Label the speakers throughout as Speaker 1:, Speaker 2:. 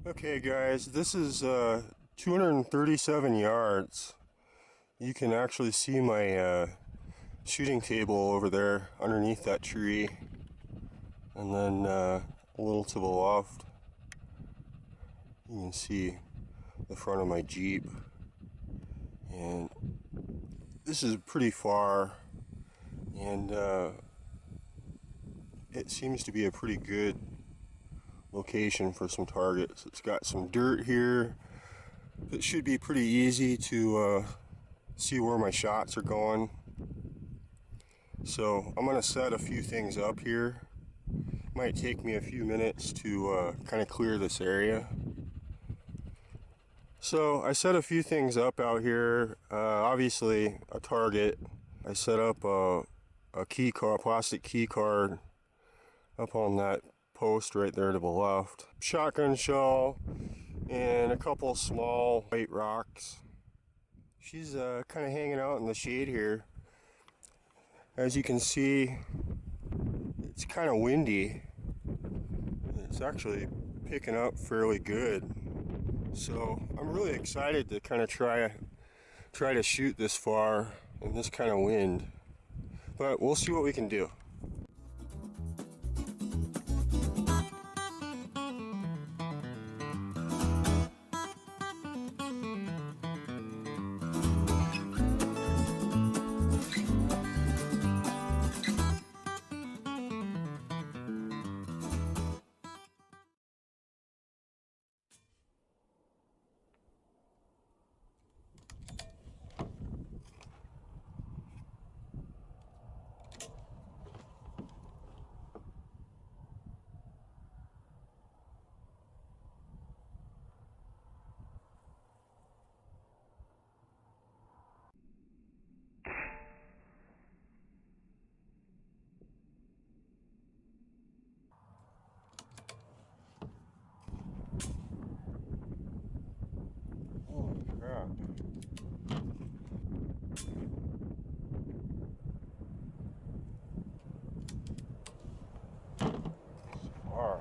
Speaker 1: Okay guys, this is 237 yards. You can actually see my shooting table over there underneath that tree, and then a little to the left you can see the front of my Jeep, and this is pretty far, and it seems to be a pretty good location for some targets. It's got some dirt here. It should be pretty easy to see where my shots are going. So I'm going to set a few things up here. Might take me a few minutes to kind of clear this area. So I set a few things up out here. Obviously a target. I set up a key card, plastic key card up on that post right there to the left. Shotgun shell and a couple small white rocks. She's kind of hanging out in the shade here. As you can see, it's kind of windy. It's actually picking up fairly good. So I'm really excited to kind of try to shoot this far in this kind of wind. But we'll see what we can do. Holy crap. Far.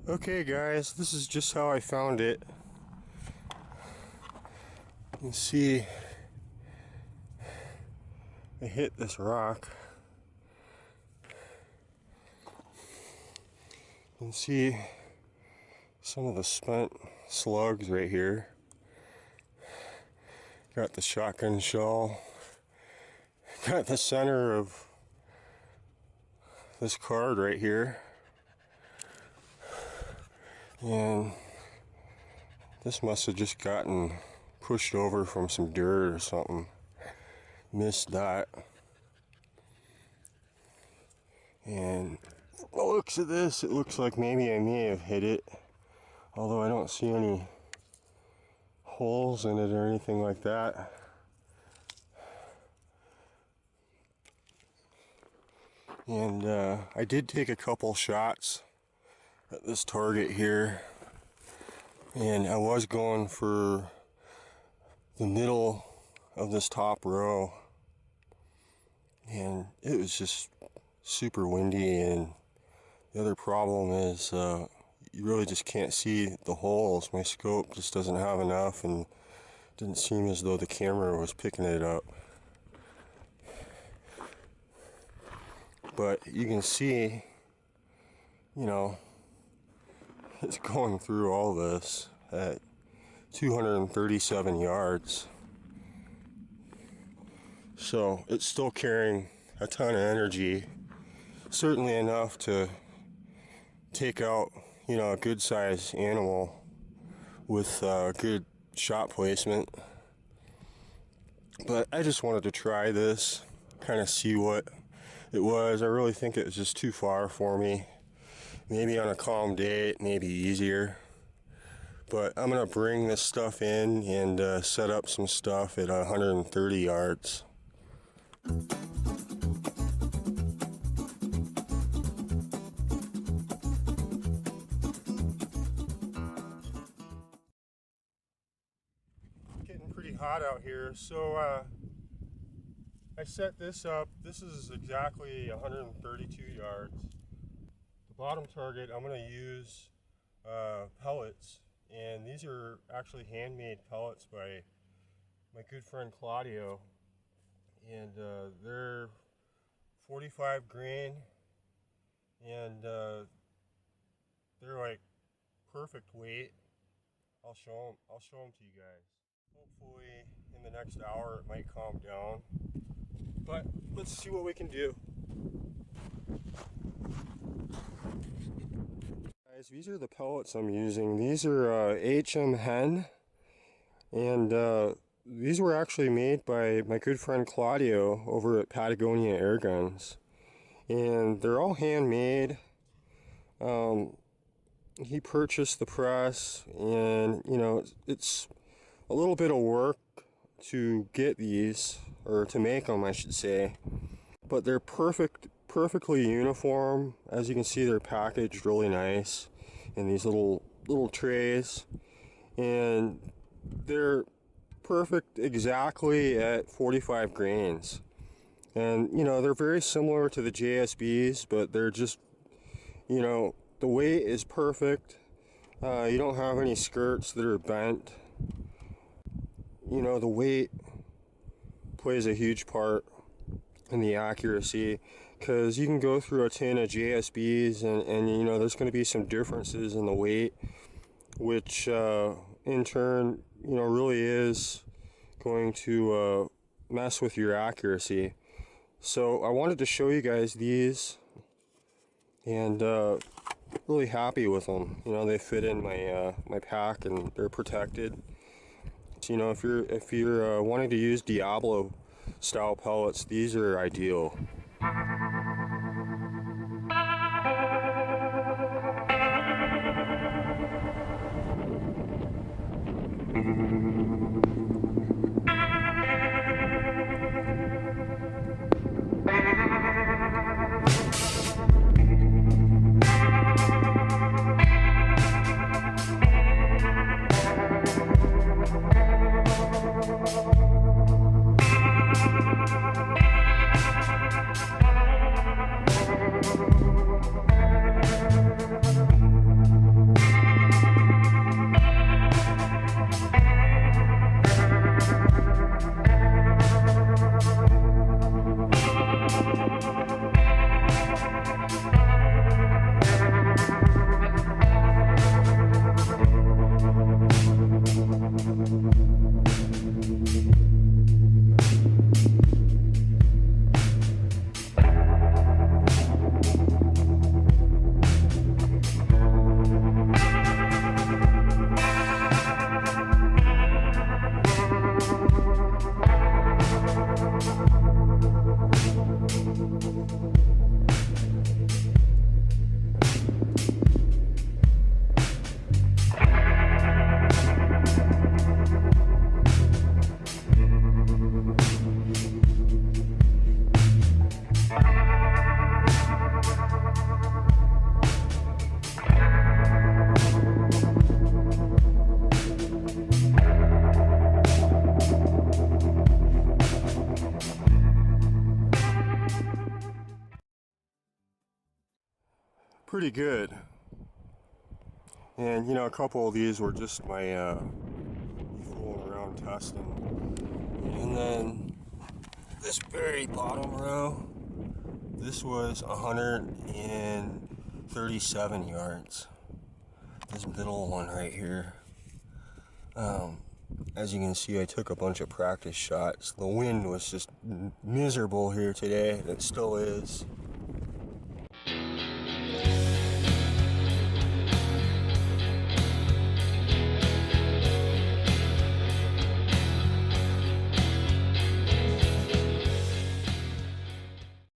Speaker 1: Okay guys, this is just how I found it. You can see I hit this rock. You can see some of the spent slugs right here. Got the shotgun shell. Got the center of this card right here. And this must have just gotten pushed over from some dirt or something. Missed that. And from the looks of this, it looks like maybe I may have hit it. Although I don't see any holes in it or anything like that. And I did take a couple shots at this target here, and I was going for the middle of this top row, and it was just super windy. And the other problem is you really just can't see the holes. My scope just doesn't have enough, and it didn't seem as though the camera was picking it up. But you can see, you know, it's going through all this at 237 yards. So it's still carrying a ton of energy, certainly enough to take out, you know, a good sized animal with good shot placement. But I just wanted to try this, kind of see what it was. I really think it was just too far for me. Maybe on a calm day it may be easier. But I'm going to bring this stuff in and set up some stuff at 130 yards. Getting pretty hot out here, so I set this up. This is exactly 132 yards. The bottom target, I'm going to use pellets, and these are actually handmade pellets by my good friend Claudio, and they're 45 grain, and they're like perfect weight. I'll show them to you guys. Hopefully in the next hour it might calm down, but let's see what we can do. Guys, these are the pellets I'm using. These are H.M-HEN, and these were actually made by my good friend Claudio over at Patagonia Airguns, and they're all handmade. He purchased the press, and you know, it's a little bit of work to get these, or to make them I should say, but they're perfectly uniform. As you can see, they're packaged really nice in these little trays, and they're perfect exactly at 45 grains. And you know, they're very similar to the JSBs, but they're just, you know, the weight is perfect. You don't have any skirts that are bent. You know, the weight plays a huge part in the accuracy, because you can go through a tin of JSBs and you know, there's going to be some differences in the weight, which in turn, you know, really is going to mess with your accuracy. So I wanted to show you guys these, and really happy with them. You know, they fit in my my pack, and they're protected. So, you know, if you're wanting to use Diablo style pellets, these are ideal. pretty good. And you know, a couple of these were just my fooling around testing. And then this very bottom row, this was 137 yards. This middle one right here. As you can see, I took a bunch of practice shots. The wind was just miserable here today, and it still is.